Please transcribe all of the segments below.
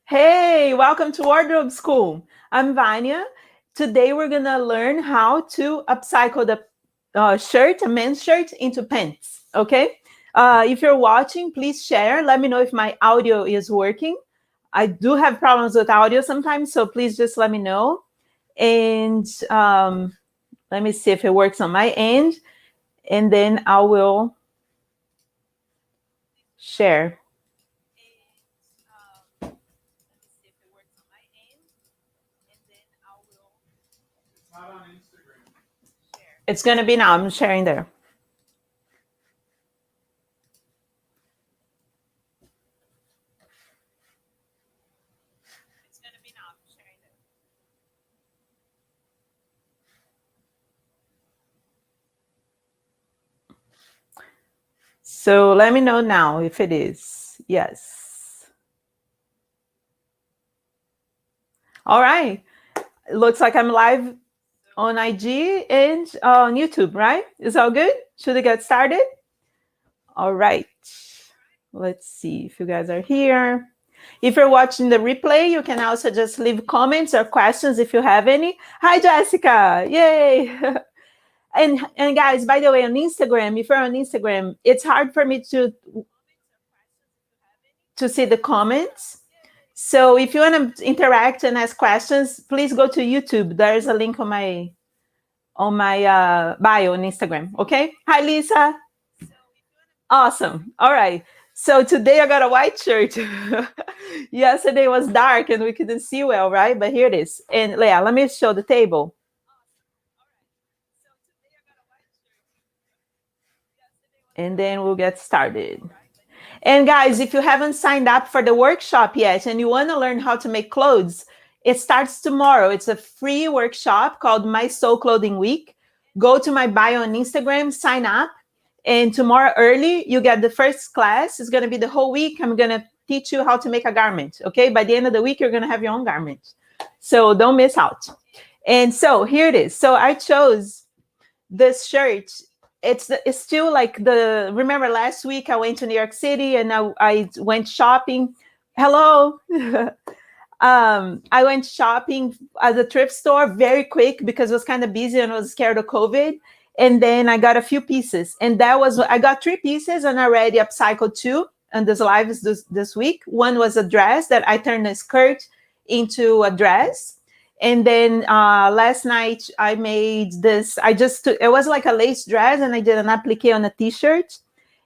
Hey, welcome to Wardrobe School. I'm Vanya. Today we're gonna learn how to upcycle the shirt, a men's shirt, into pants. Okay. If you're watching, please share. Let me know if my audio is working. I do have problems with audio sometimes, so please just let me know. And let me see if it works on my end, and then I will share. It's gonna be now. I'm sharing there. So let me know now if it is. Yes. All right. It looks like I'm live on IG and on YouTube, right? Is all good? Should we get started? All right. Let's see if you guys are here. If you're watching the replay, you can also just leave comments or questions if you have any. Hi, Jessica. Yay. And guys, by the way, on Instagram, if you're on Instagram, it's hard for me to see the comments. So if you want to interact and ask questions, please go to YouTube. There's a link on my bio on Instagram. Okay. Hi, Lisa. Awesome. All right. So today I got a white shirt. Yesterday was dark and we couldn't see well, right? But here it is. And Leah, let me show the table. And then we'll get started. And guys, if you haven't signed up for the workshop yet and you want to learn how to make clothes, it starts tomorrow. It's a free workshop called My Soul Clothing Week. Go to my bio on Instagram, sign up. And tomorrow early, you get the first class. It's going to be the whole week. I'm going to teach you how to make a garment. Okay. By the end of the week, you're going to have your own garment. So don't miss out. And so here it is. So I chose this shirt. It's still like remember last week I went to New York City and I went shopping. Hello. I went shopping at the thrift store very quick because it was kind of busy and I was scared of COVID. And then I got a few pieces, and I got 3 pieces and I already upcycled 2. And this live is this week. One was a dress that I turned a skirt into a dress. And then last night I made this. It was like a lace dress, and I did an applique on a t-shirt.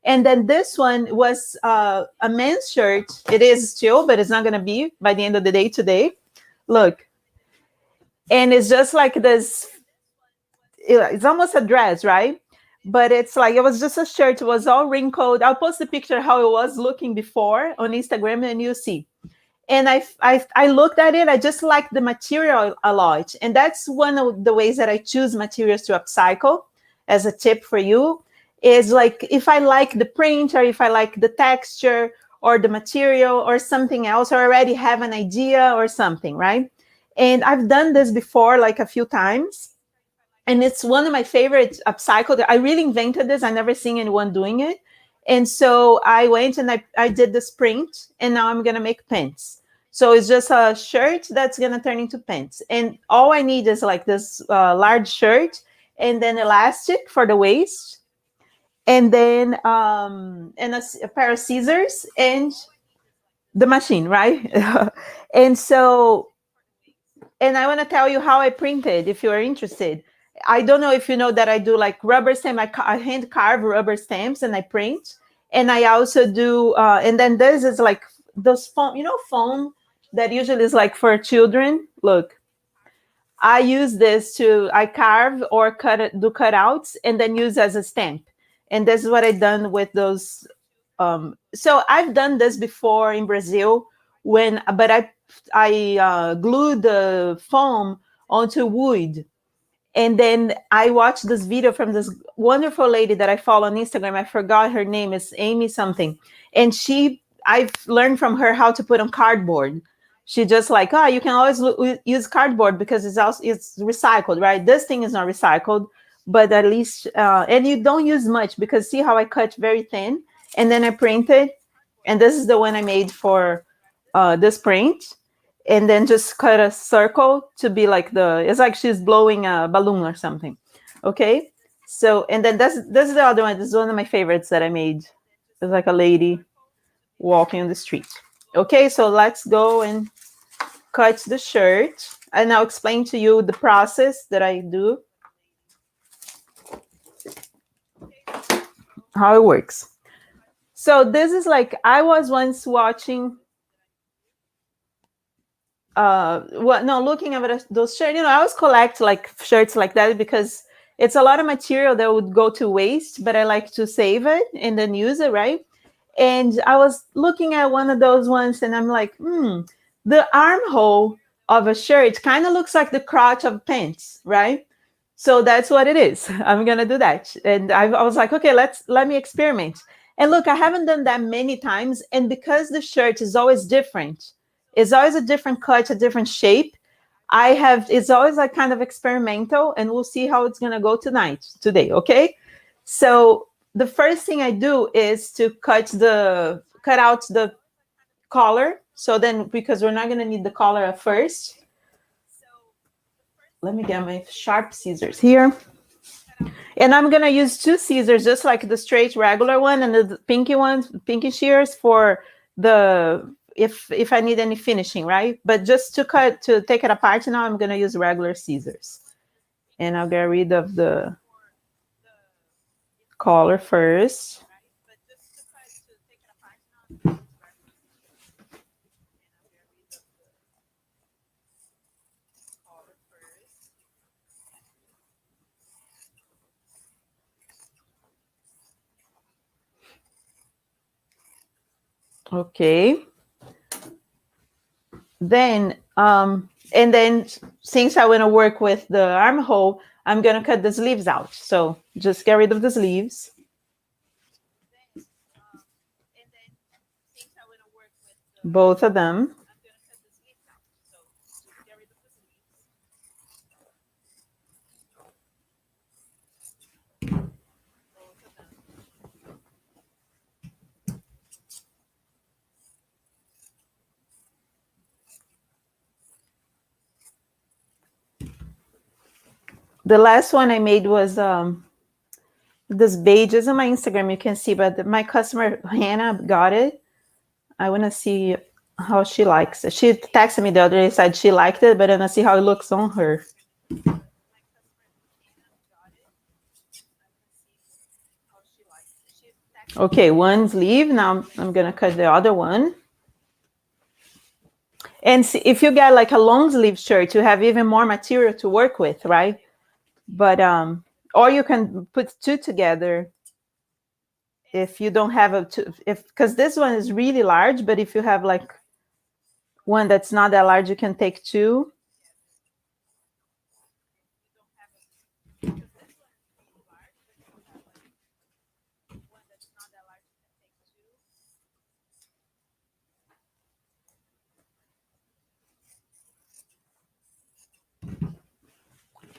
And then this one was a men's shirt. It is still, but it's not going to be by the end of the day today. Look. And it's just like this. It's almost a dress, right? But it's like, it was just a shirt. It was all wrinkled. I'll post the picture how it was looking before on Instagram and you'll see. And I looked at it. I just like the material a lot. And that's one of the ways that I choose materials to upcycle. As a tip for you, is like if I like the print or if I like the texture or the material or something else, or already have an idea or something, right? And I've done this before, like a few times. And it's one of my favorite upcycle. I really invented this. I never seen anyone doing it. And so I went and I did this print, and now I'm going to make pants. So it's just a shirt that's going to turn into pants. And all I need is like this large shirt and then elastic for the waist. And then and a pair of scissors and the machine, right? And so, and I want to tell you how I printed if you are interested. I don't know if you know that I do like rubber stamp. I hand carve rubber stamps and I print. And I also do, and then this is like those foam, foam that usually is like for children. Look, I use this I carve or do cutouts and then use as a stamp. And this is what I've done with those. So I've done this before in Brazil but I glued the foam onto wood. And then I watched this video from this wonderful lady that I follow on Instagram. I forgot her name. Is Amy something. And I've learned from her how to put on cardboard. She just like, you can always use cardboard because it's recycled, right? This thing is not recycled, but at least, and you don't use much because see how I cut very thin and then I printed. And this is the one I made for this print, and then just cut a circle to be like it's like she's blowing a balloon or something. Okay. So, and then this is the other one. This is one of my favorites that I made. It's like a lady walking on the street. Okay, so let's go and cut the shirt. And I'll explain to you the process that I do, how it works. So this is like, I was once watching looking at those shirts. I always collect like shirts like that because it's a lot of material that would go to waste, but I like to save it and then use it, right? And I was looking at one of those ones and I'm like, the armhole of a shirt kind of looks like the crotch of pants, right? So that's what it is. I'm gonna do that. And I was like, okay, let me experiment. And look, I haven't done that many times. And because the shirt is always different, it's always a different cut, a different shape. It's always like kind of experimental, and we'll see how it's gonna go today, okay? So the first thing I do is to cut out the collar. So then, because we're not gonna need the collar at first, let me get my sharp scissors here. And I'm gonna use two scissors, just like the straight regular one and the pinky shears for the if I need any finishing, right? But just to take it apart now, I'm gonna use regular scissors. And I'll get rid of the collar first. Okay. Then, and then since I want to work with the armhole, I'm going to cut the sleeves out. So just get rid of the sleeves. Both of them. The last one I made was this beige. Is on my Instagram, you can see, but my customer Hannah got it. I want to see how she likes it. She texted me the other day, said she liked it, but I want to see how it looks on her. Okay, one sleeve. Now I'm gonna cut the other one. And see, if you get like a long sleeve shirt, you have even more material to work with, right? But or you can put two together if you don't have because this one is really large, but if you have like one that's not that large, you can take two.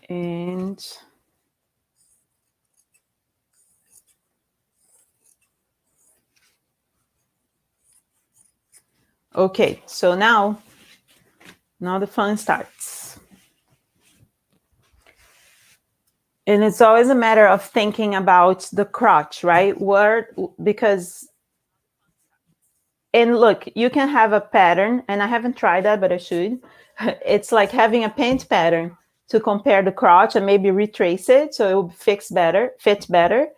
And okay, so now the fun starts. And it's always a matter of thinking about the crotch, right? Because, and look, you can have a pattern, and I haven't tried that, but I should. It's like having a paint pattern to compare the crotch and maybe retrace it so it will fit better.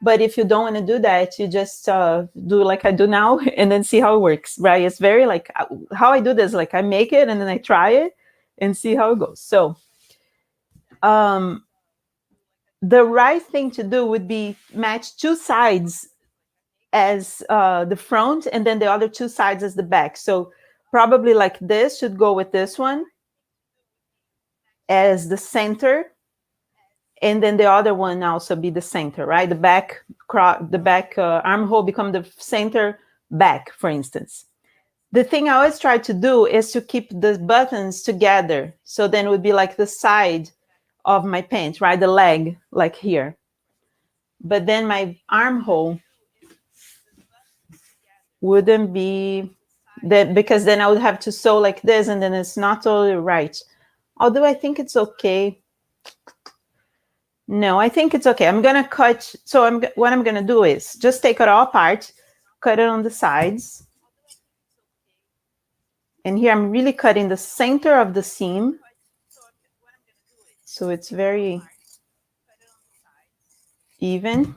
But if you don't want to do that, you just do like I do now and then see how it works, right? It's very like how I do this, like I make it and then I try it and see how it goes. So the right thing to do would be match two sides as the front and then the other two sides as the back. So probably like this should go with this one as the center, and then the other one also be the center, right? The back armhole become the center back, for instance. The thing I always try to do is to keep the buttons together. So then it would be like the side of my pant, right? The leg, like here. But then my armhole wouldn't be that, because then I would have to sew like this, and then it's not totally right. Although I think it's okay. No, I think it's okay. I'm gonna cut. So what I'm gonna do is just take it all apart, cut it on the sides. And here I'm really cutting the center of the seam. So it's very even.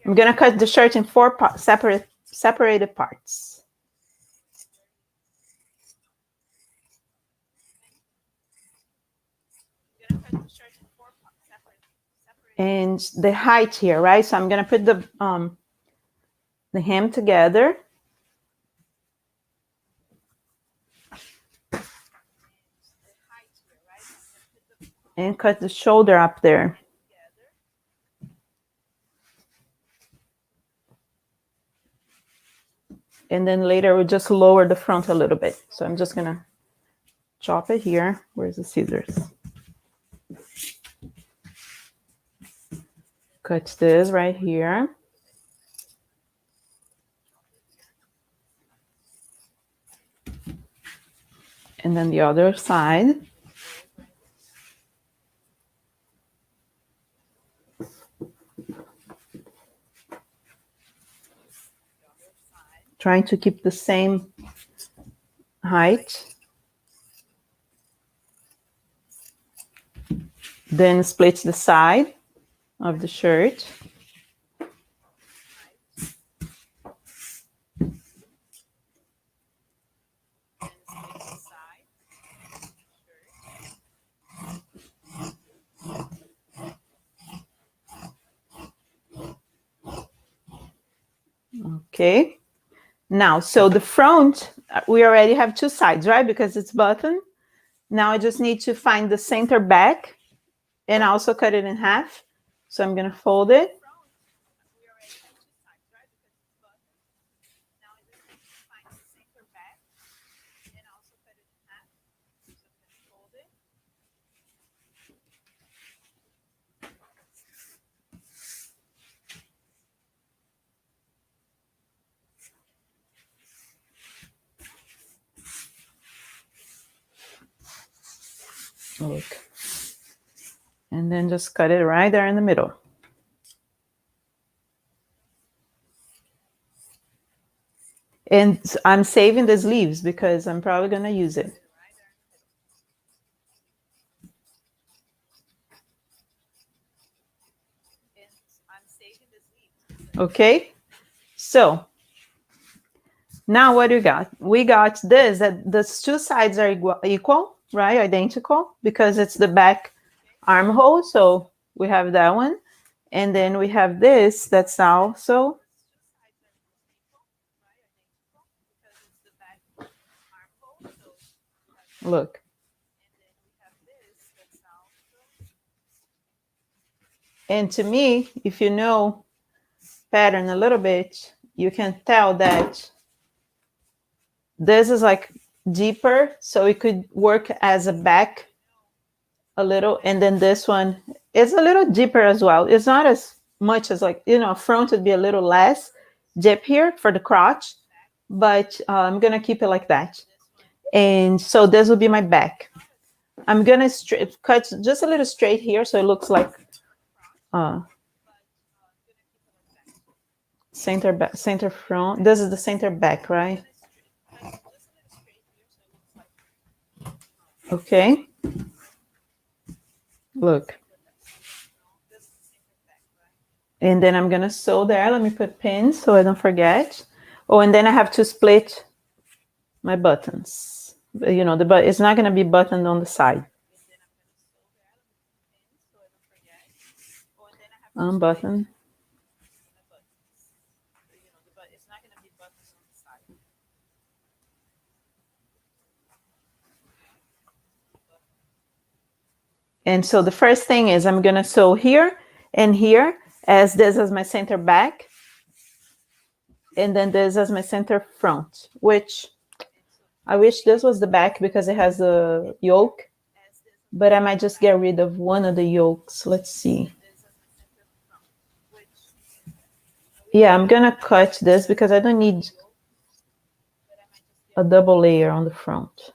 I'm gonna cut the shirt in 4 separated parts. And the height here, right? So I'm gonna put the hem together. And cut the shoulder up there. And then later we'll just lower the front a little bit. So I'm just gonna chop it here. Where's the scissors? Cut this right here. And then the other side. Trying to keep the same height. Then split the side of the shirt. Okay. Now, so the front, we already have 2 sides, right? Because it's button. Now I just need to find the center back and also cut it in half. So I'm going to fold it. Look. And then just cut it right there in the middle. And I'm saving the sleeves because I'm probably going to use it. Okay, so now what do we got? We got this, that the 2 sides are equal, right? Identical, because it's the back armhole. So we have that one. And then we have this that's also look. And to me, if you know pattern a little bit, you can tell that this is like deeper, so it could work as a back a little, and then this one is a little deeper as well. It's not as much as, like, you know, front would be a little less deep here for the crotch, but I'm gonna keep it like that. And so this will be my back. I'm gonna cut just a little straight here, so it looks like center back, center front. This is the center back, right? Okay. Look. And then I'm gonna sew there. Let me put pins so I don't forget. Oh, and then I have to split my buttons. You know, it's not gonna be buttoned on the side. Unbutton. And so the first thing is I'm gonna sew here and here, as this is my center back. And then this is my center front, which I wish this was the back because it has a yoke, but I might just get rid of one of the yokes. Let's see. Yeah, I'm gonna cut this because I don't need a double layer on the front.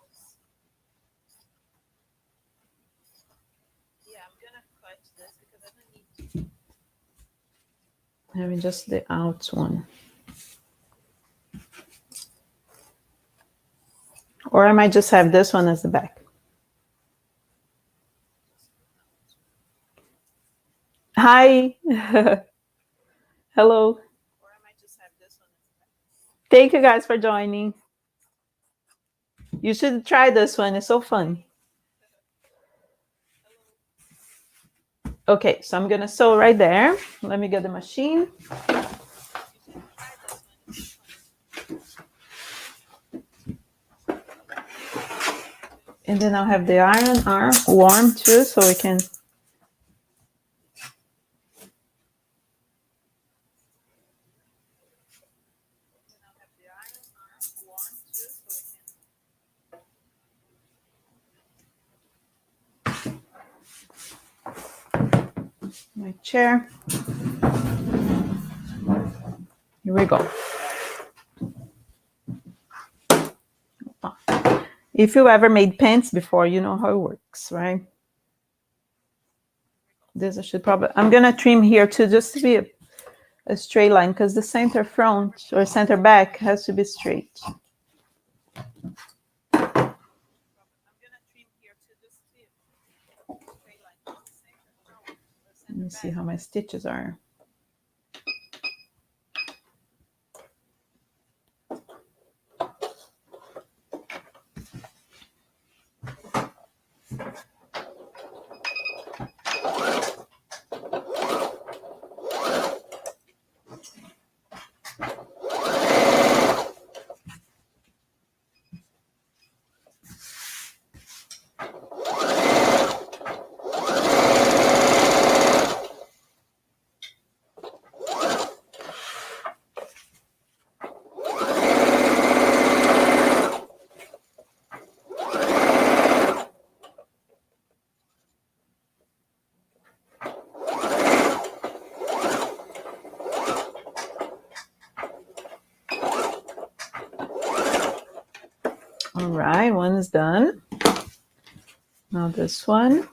Having just the out one. Or I might just have this one as the back. Hi. Hello. Thank you guys for joining. You should try this one. It's so fun. Okay, so I'm going to sew right there. Let me get the machine. And then I'll have the iron arm warm too, so we can. My chair. Here we go. If you ever made pants before, you know how it works, right? This I should probably, I'm gonna trim here too, just to be a straight line, because the center front or center back has to be straight. Let me see how my stitches are. All right, one is done. Now this one.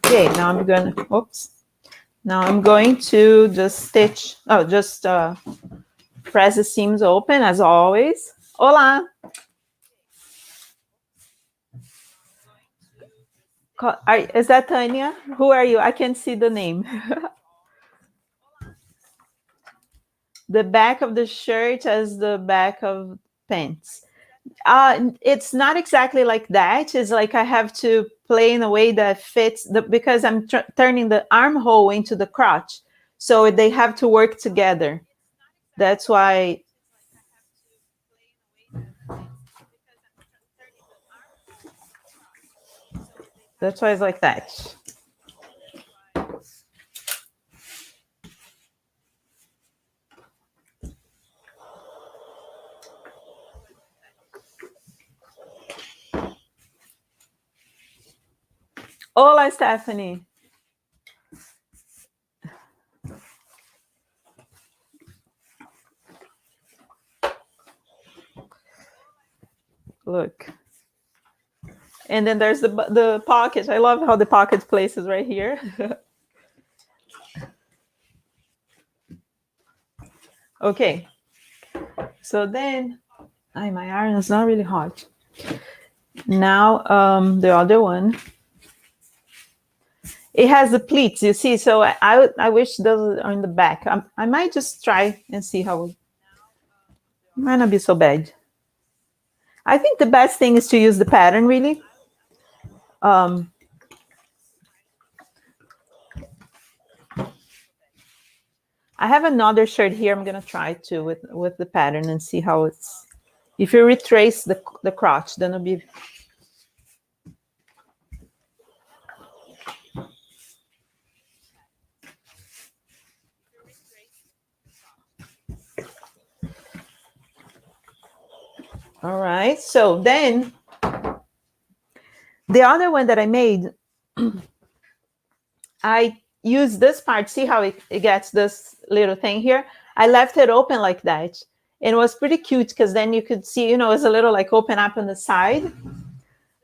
Okay, now I'm gonna, oops. Now I'm going to just stitch, press the seams open as always. Hola. Is that Tanya? Who are you? I can't see the name. The back of the shirt as the back of pants. It's not exactly like that. It's like I have to play in a way that fits because I'm turning the armhole into the crotch, so they have to work together. That's why. That's why it's like that. Hola, Stephanie. Look. And then there's the pocket. I love how the pocket places right here. Okay. So then, my iron is not really hot. Now, the other one. It has the pleats, you see. So I wish those are in the back. I might just try and see how. It might not be so bad. I think the best thing is to use the pattern, really. I have another shirt here. I'm gonna try to with the pattern and see how it's. If you retrace the crotch, then it'll be. All right. So then the other one that I made, I use this part. See how it gets this little thing here? I left it open like that. And it was pretty cute because then you could see, you know, it's a little like open up on the side.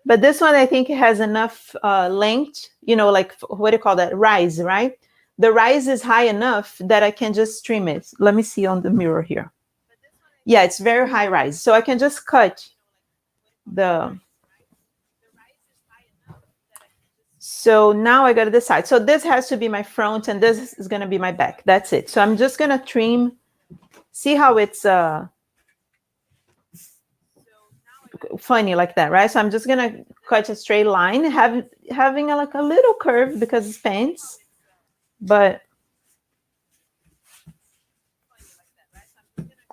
But this one, I think it has enough length, you know, like what do you call that? Rise, right? The rise is high enough that I can just trim it. Let me see on the mirror here. Yeah, it's very high rise. So I can just cut the. So now I got to decide. So this has to be my front and this is going to be my back. That's it. So I'm just going to trim. See how it's funny like that, right? So I'm just going to cut a straight line, having like a little curve because it's pants. But,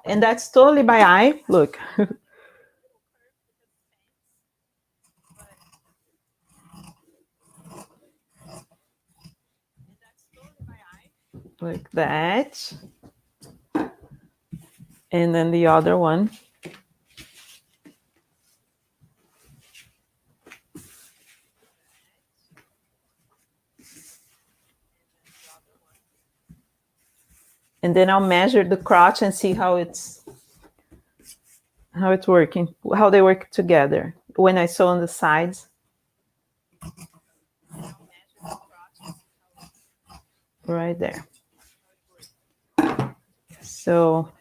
and that's totally by eye. Look. Like that. And then the other one. And then I'll measure the crotch and see how it's working, how they work together. When I sew on the sides. Right there. So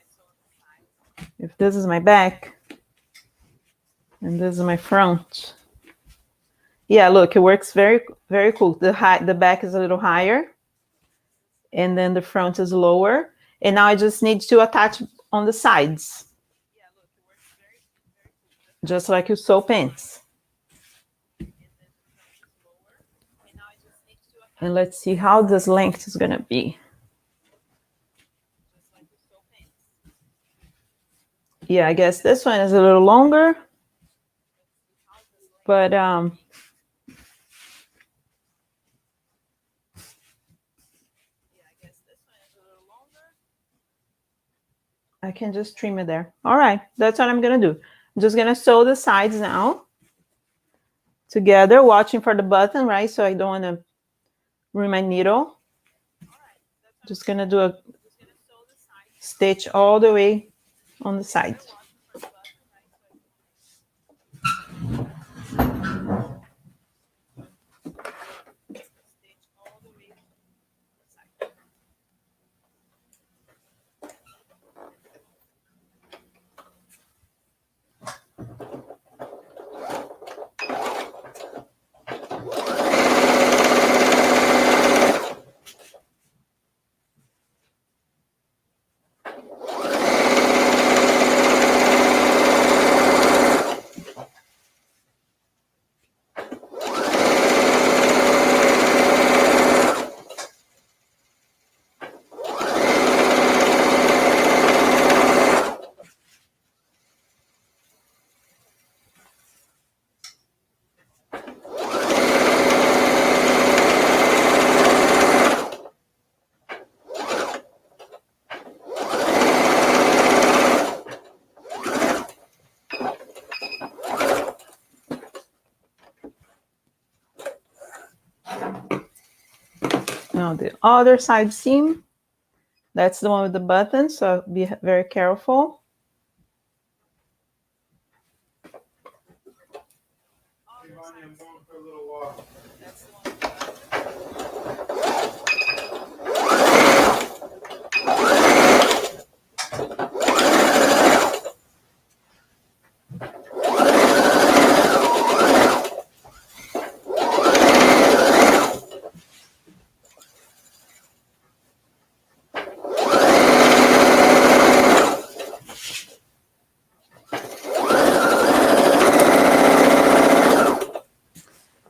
if this is my back and this is my front, yeah, look, it works very, very cool. The back is a little higher and then the front is lower. And now I just need to attach on the sides. Just like you sew pants. And let's see how this length is going to be. Yeah, I guess this one is a little longer. But I can just trim it there. All right, that's what I'm going to do. I'm just going to sew the sides now together, watching for the button, right? So I don't want to ruin my needle. Just going to do a stitch all the way on the side. Now the other side seam, that's the one with the button, so be very careful.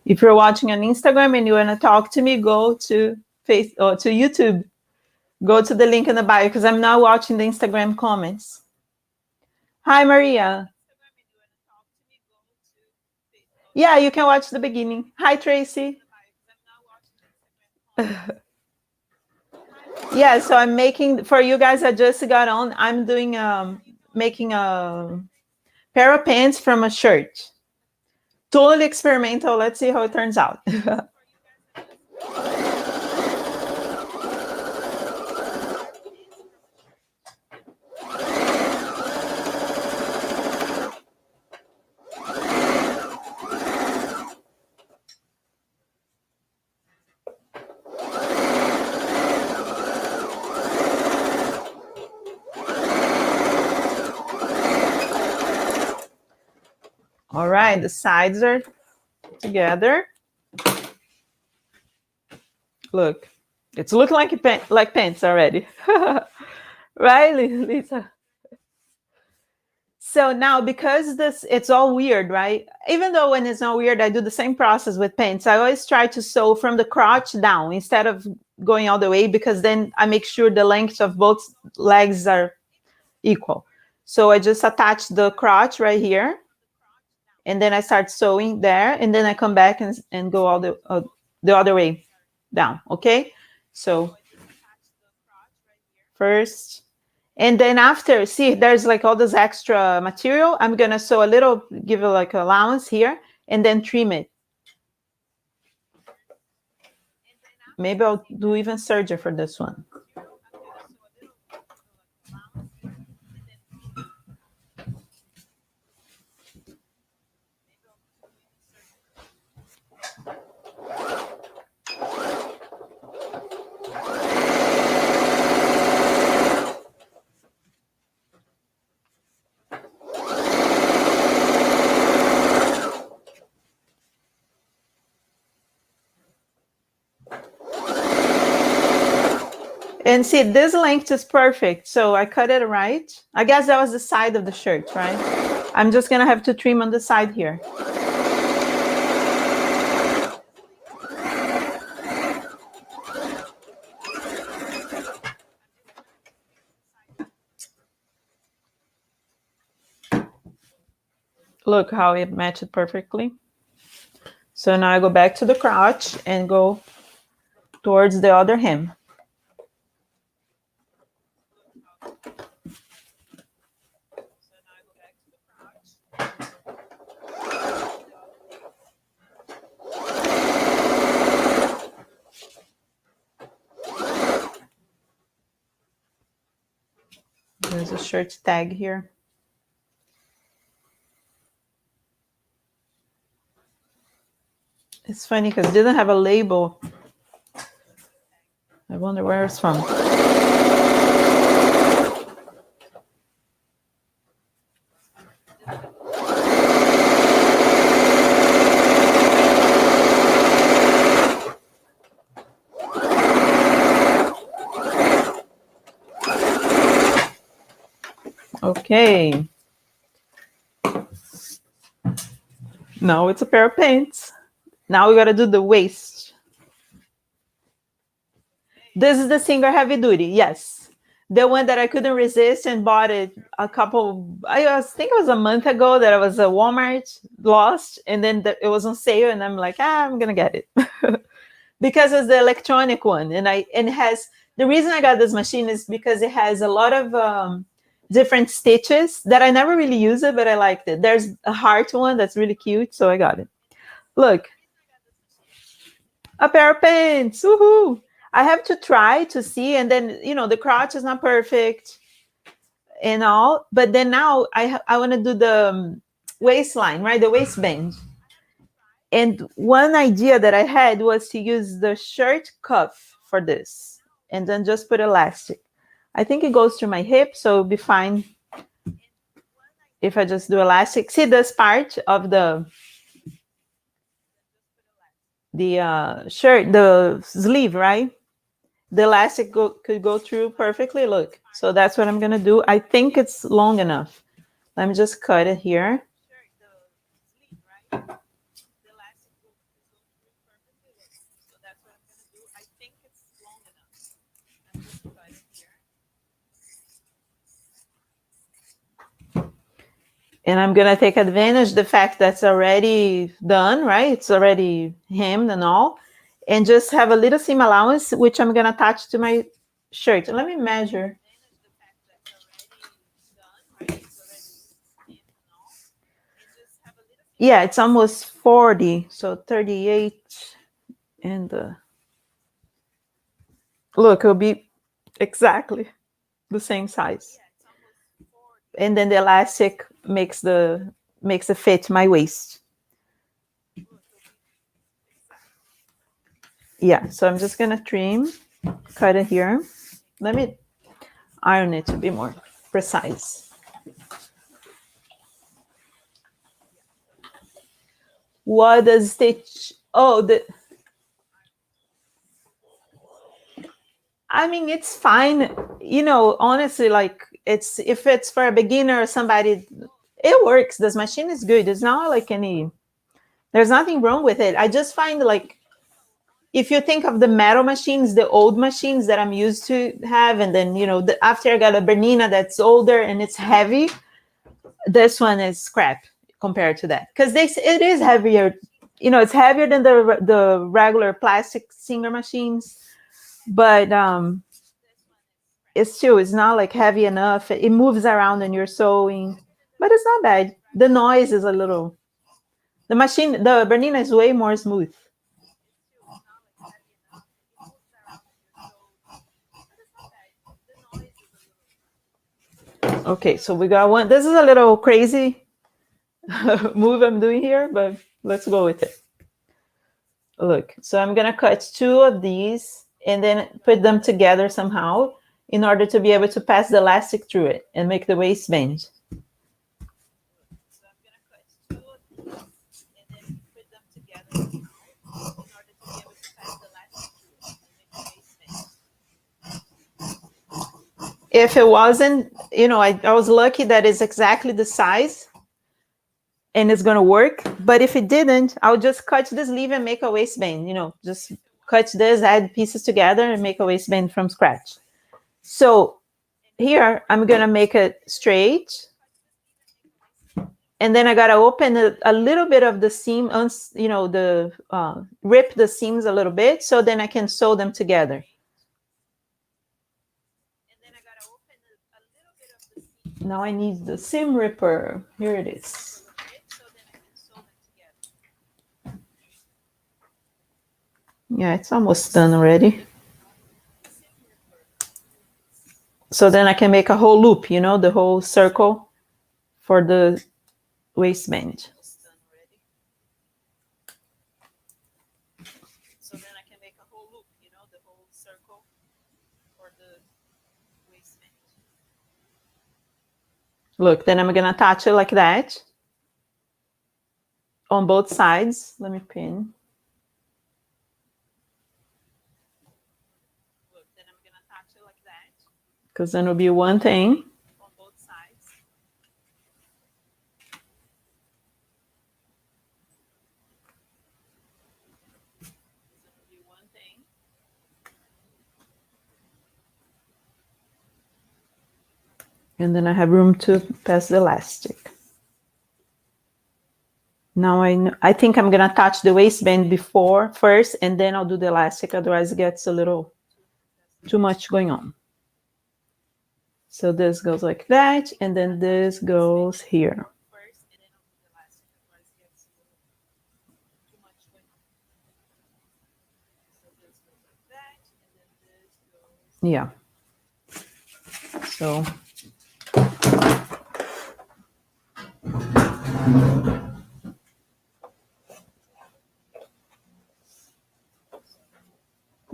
If you're watching on Instagram and you want to talk to me, go to YouTube. Go to the link in the bio because I'm now watching the Instagram comments. Hi, Maria. Yeah, you can watch the beginning. Hi, Tracy. Yeah, so I'm making for you guys. I just got on. I'm doing making a pair of pants from a shirt. Totally experimental. Let's see how it turns out. All right, the sides are together. Look, it's looking like pants already. Right, Lisa? So now, because this, it's all weird, right? Even though when it's not weird, I do the same process with pants. I always try to sew from the crotch down instead of going all the way, because then I make sure the length of both legs are equal. So I just attach the crotch right here, and then I start sewing there, and then I come back and go all the other way down. Okay, so first, and then after, see, there's like all this extra material. I'm gonna sew a little, give it like allowance here, and then trim it. Maybe I'll do even serger for this one. And see, this length is perfect. So I cut it right. I guess that was the side of the shirt, right? I'm just gonna have to trim on the side here. Look how it matched perfectly. So now I go back to the crotch and go towards the other hem. There's a shirt tag here. It's funny because it didn't have a label. I wonder where it's from. Okay. Now it's a pair of pants. Now we gotta do the waist. This is the Singer Heavy Duty, yes. The one that I couldn't resist and bought it I think it was a month ago that I was at Walmart, lost, and then it was on sale, and I'm like, I'm gonna get it. Because it's the electronic one, and it has, the reason I got this machine is because it has a lot of different stitches that I never really use it, but I liked it. There's a heart one that's really cute, so I got it. Look, a pair of pants. Woohoo! I have to try to see, and then the crotch is not perfect and all, but then now I want to do the waistline, right? The waistband. And one idea that I had was to use the shirt cuff for this, and then just put elastic. I think it goes through my hip, so it'll be fine if I just do elastic. See this part of the shirt, the sleeve, right? The elastic could go through perfectly. Look, so that's what I'm gonna do. I think it's long enough. Let me just cut it here. And I'm gonna take advantage of the fact that's already done, right? It's already hemmed and all, and just have a little seam allowance, which I'm gonna attach to my shirt. Let me measure. Yeah, it's almost 40, so 38, and look, it'll be exactly the same size. And then the elastic makes it fit my waist. Yeah, so I'm just gonna trim, cut it here. Let me iron it to be more precise. What does stitch? Oh, I mean, it's fine. You know, honestly, like it's if it's for a beginner or somebody, it works. This machine is good. It's not like any. There's nothing wrong with it. I just find like if you think of the metal machines, the old machines that I'm used to have, and then after I got a Bernina that's older and it's heavy, this one is scrap compared to that because it is heavier. It's heavier than the regular plastic singer machines, but it's not like heavy enough. It moves around when you're sewing, but it's not bad. The noise is a little. The Bernina is way more smooth. Okay, so we got one. This is a little crazy move I'm doing here, but let's go with it. Look, so I'm gonna cut two of these and then put them together somehow in order to be able to pass the elastic through it and make the waistband. If it wasn't, I was lucky that it's exactly the size and it's gonna work. But if it didn't, I'll just cut the sleeve and make a waistband. Just cut this, add pieces together, and make a waistband from scratch. So here I'm gonna make it straight, and then I gotta open a little bit of the seam, rip the seams a little bit, so then I can sew them together. Now I need the seam ripper. Here it is. Yeah, it's almost done already. So then I can make a whole loop, the whole circle for the waistband. Look, then I'm gonna attach it like that on both sides. Let me pin. Because then it'll be one thing. And then I have room to pass the elastic. Now I think I'm gonna attach the waistband first, and then I'll do the elastic. Otherwise, it gets a little too much going on. So this goes like that, and then this goes here. Yeah. So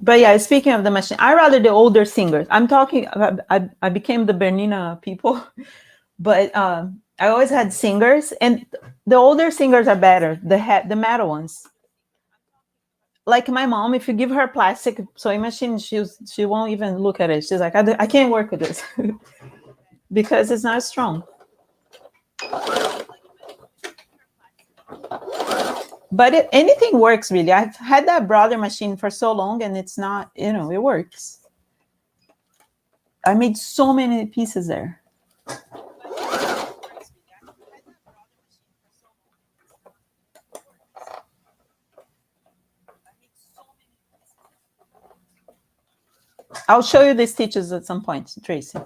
but yeah, speaking of the machine, I rather the older singers. I'm talking. I became the Bernina people, but I always had singers, and the older singers are better. The metal ones. Like my mom, if you give her a plastic sewing machine, she won't even look at it. She's like, I can't work with this because it's not strong. But anything works really. I've had that brother machine for so long, and it's not, it works. I made so many pieces there. I'll show you the stitches at some point, Tracy.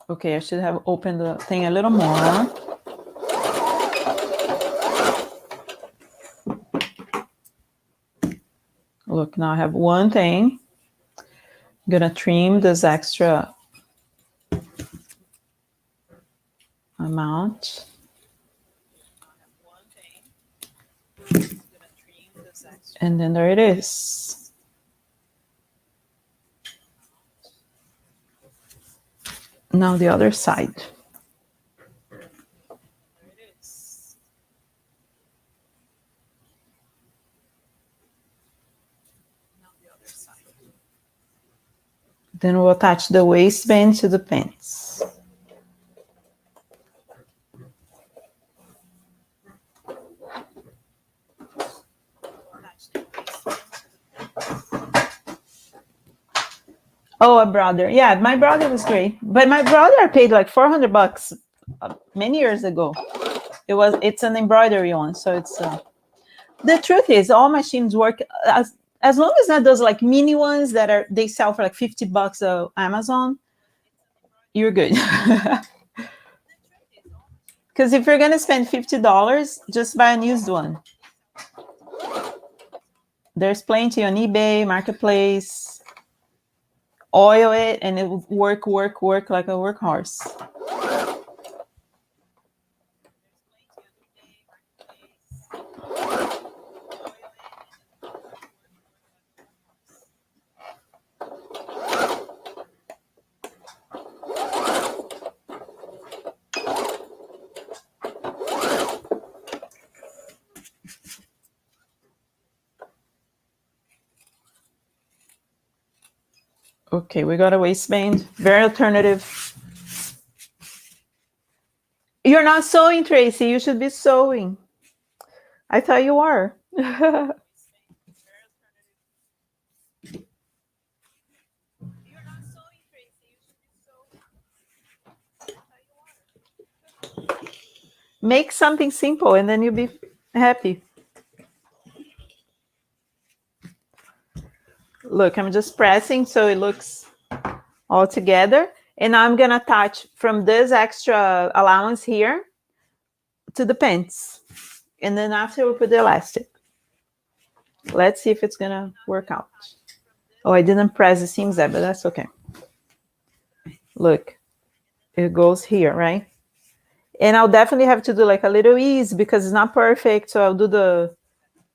Okay, I should have opened the thing a little more. Look, now I have one thing. I'm gonna trim this extra amount. And then there it is. Now the other side. Then we'll attach the waistband to the pants. Oh, a brother. Yeah, my brother was great. But my brother paid like $400 many years ago. It's an embroidery one, so it's the truth is all machines work as long as not those like mini ones that they sell for like $50 on Amazon, you're good. Because if you're gonna spend $50, just buy an used one. There's plenty on eBay, Marketplace. Oil it and it will work like a workhorse. Okay, we got a waistband. Very alternative. You're not sewing, Tracy. You should be sewing. I thought you were. Make something simple and then you'll be happy. Look, I'm just pressing so it looks all together. And I'm going to attach from this extra allowance here to the pants. And then after we put the elastic. Let's see if it's going to work out. Oh, I didn't press the seams there, but that's okay. Look, it goes here, right? And I'll definitely have to do like a little ease because it's not perfect. So I'll do the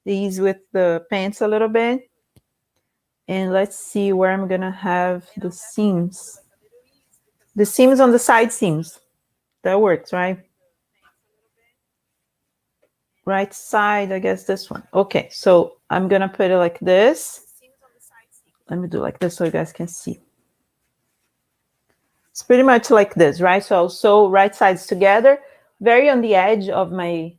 ease with the pants a little bit. And let's see where I'm going to have the seams. The seams on the side seams. That works, right? Right side, I guess this one. Okay, so I'm going to put it like this. Let me do like this so you guys can see. It's pretty much like this, right? So I'll sew right sides together, very on the edge of my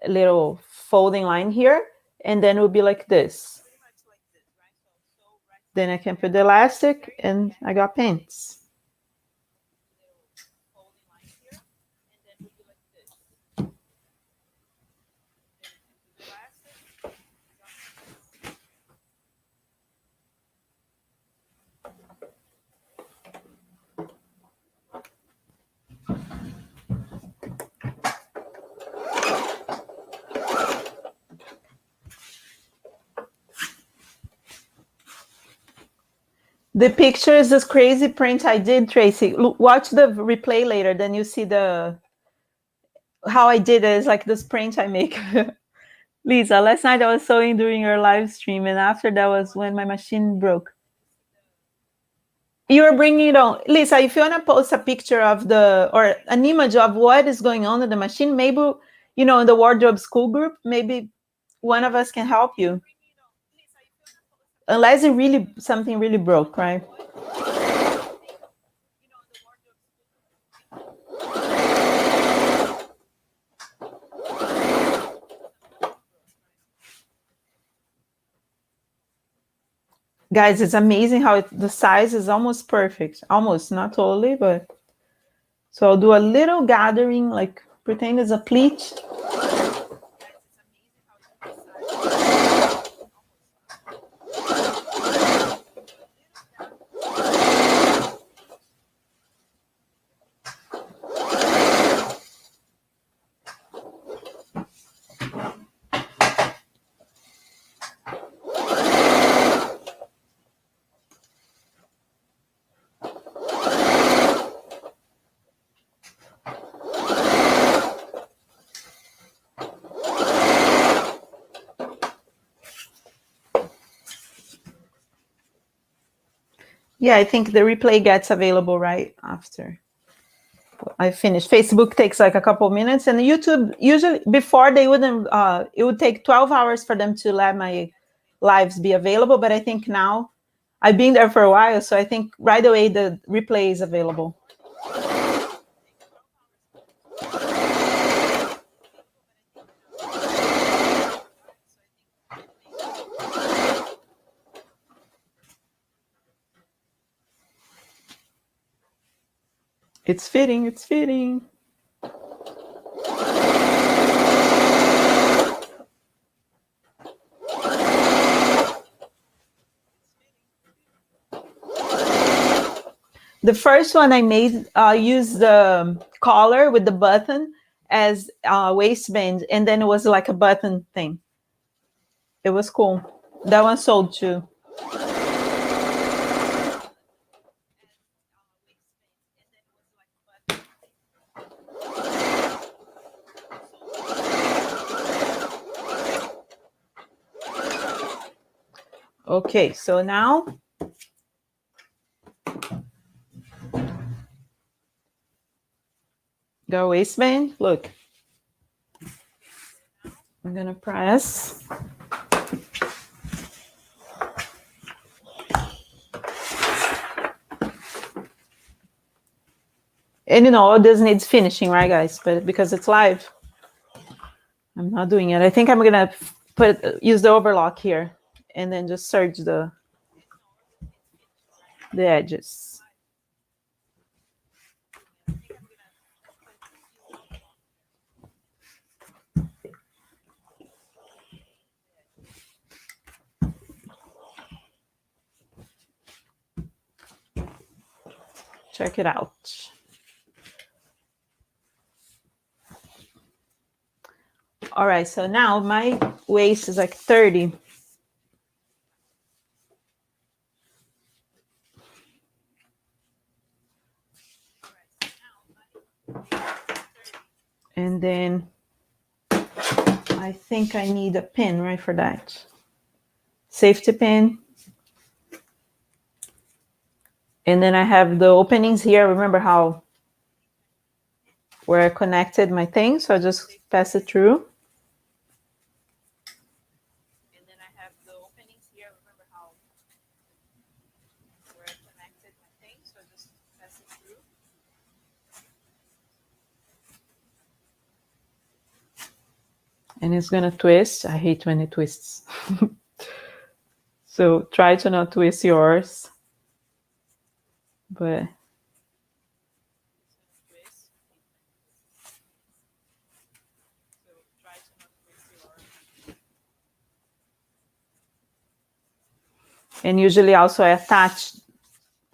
little folding line here. And then it will be like this. Then I can put the elastic and I got pants. The picture is this crazy print I did, Tracy. Watch the replay later, then you see how I did it. It's like this print I make. Lisa, last night I was sewing during your live stream, and after that was when my machine broke. You're bringing it on. Lisa, if you want to post a picture of or an image of what is going on in the machine, maybe, in the wardrobe school group, maybe one of us can help you. Unless something really broke, right? Guys, it's amazing how the size is almost perfect. Almost, not totally, but So I'll do a little gathering, like pretend it's a pleat. Yeah, I think the replay gets available right after I finish. Facebook takes like a couple minutes, and YouTube usually before they wouldn't. It would take 12 hours for them to let my lives be available, but I think now I've been there for a while, so I think right away the replay is available. It's fitting. It's fitting. The first one I made used the collar with the button as a waistband, and then it was like a button thing. It was cool. That one sold too. Okay, so now the waistband. Look, I'm gonna press. And you know, all this needs finishing, right, guys? But because it's live, I'm not doing it. I think I'm gonna use the overlock here, and then just serge the edges. Check it out. All right, so now my waist is like 30. And then I think I need a pin, right, for that. Safety pin. And then I have the openings here. Remember how where I connected my thing? So I just pass it through. And then I have the openings here. Remember how where I connected my thing? So I just pass it through. And it's gonna twist. I hate when it twists. So try to not twist yours. But and usually also I attach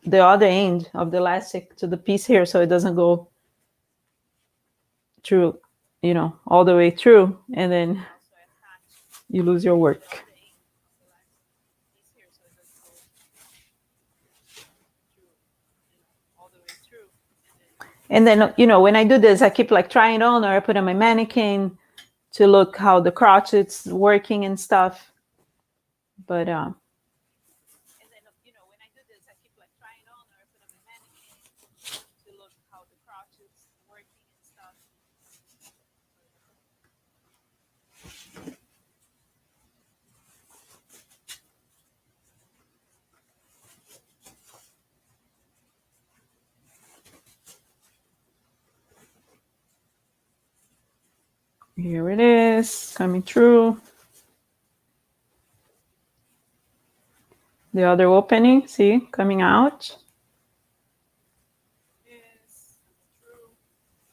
the other end of the elastic to the piece here so it doesn't go through, you know, all the way through, and then you lose your work. And then, you know, when I do this, I keep like trying it on, or I put on my mannequin to look how the crotch is working and stuff. But here it is, coming through. The other opening, see, coming out.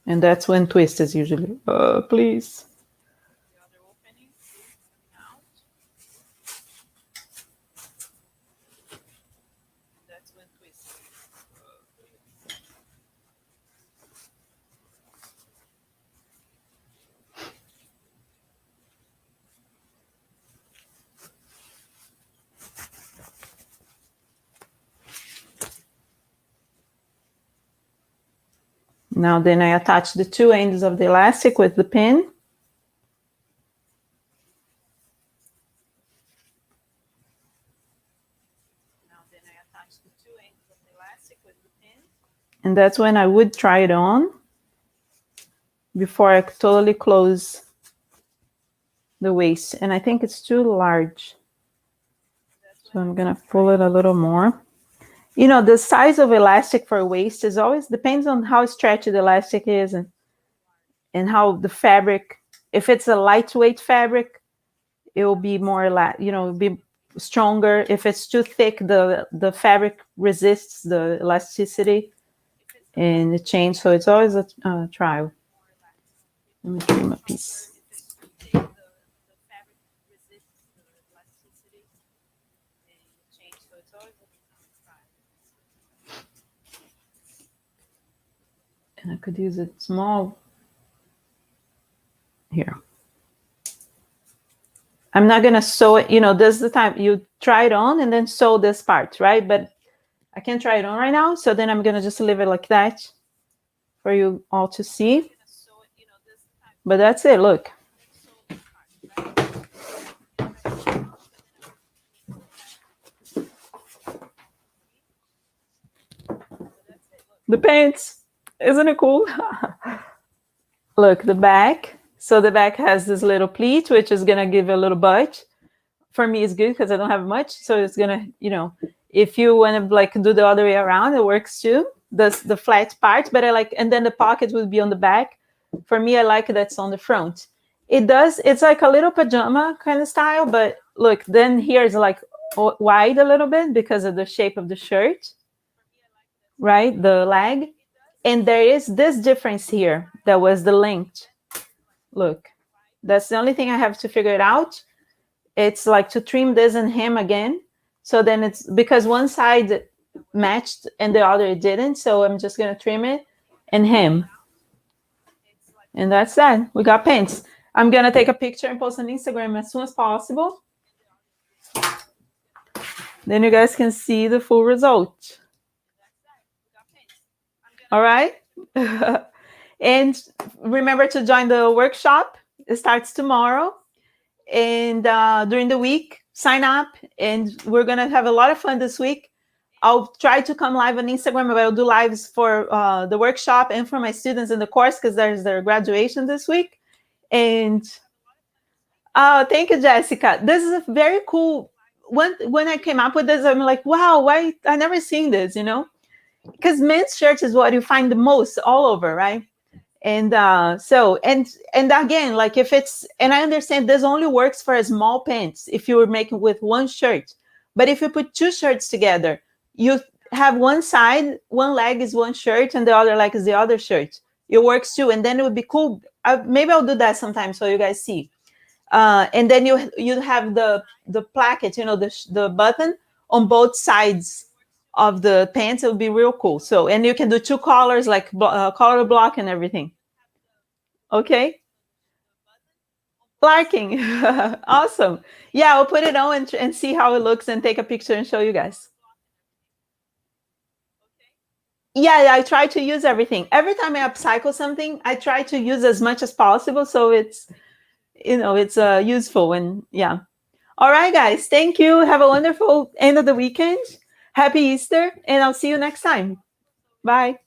And that's when twist is usually. Please. Now then I attach the two ends of the elastic with the pin. And that's when I would try it on before I totally close the waist. And I think it's too large. So I'm gonna pull it a little more. You know, the size of elastic for a waist is always depends on how stretchy the elastic is and how the fabric, if it's a lightweight fabric, it will be more, be stronger. If it's too thick, the fabric resists the elasticity and it changes. So it's always a trial. Let me trim a piece. And I could use a small here. I'm not gonna sew it, this is the time you try it on and then sew this part, right? But I can't try it on right now, so then I'm gonna just leave it like that for you all to see. But that's it, look. The pants, isn't it cool? Look, the back. So the back has this little pleat, which is gonna give a little butt. For me, it's good because I don't have much. So it's gonna, if you want to like do the other way around, it works too. The flat part, but I like, and then the pocket would be on the back. For me, I like that's on the front. It's like a little pajama kind of style, but look, then here is like wide a little bit because of the shape of the shirt, right? The leg. And there is this difference here. That was the length. Look, that's the only thing I have to figure it out. It's like to trim this and hem again. So then it's because one side matched and the other didn't. So I'm just going to trim it and hem. And that's that. We got pants. I'm going to take a picture and post on Instagram as soon as possible. Then you guys can see the full result. All right. And remember to join the workshop. It starts tomorrow. And during the week, sign up. And we're going to have a lot of fun this week. I'll try to come live on Instagram, but I'll do lives for the workshop and for my students in the course because there's their graduation this week. And thank you, Jessica. This is a very cool. When I came up with this, I'm like, wow, why I never seen this, because men's shirts is what you find the most all over, right? And and again, like if it's, and I understand this only works for a small pants if you were making with one shirt, but if you put two shirts together, you have one side, one leg is one shirt and the other leg is the other shirt. It works too, and then it would be cool. Maybe I'll do that sometime so you guys see. And then you have the placket, the button on both sides of the pants. It would be real cool. So, and you can do two colors, like color block and everything. Okay. Larking. Awesome. Yeah, I'll put it on and see how it looks and take a picture and show you guys. Yeah, I try to use everything. Every time I upcycle something, I try to use as much as possible. So it's, it's useful. And yeah. All right, guys. Thank you. Have a wonderful end of the weekend. Happy Easter. And I'll see you next time. Bye.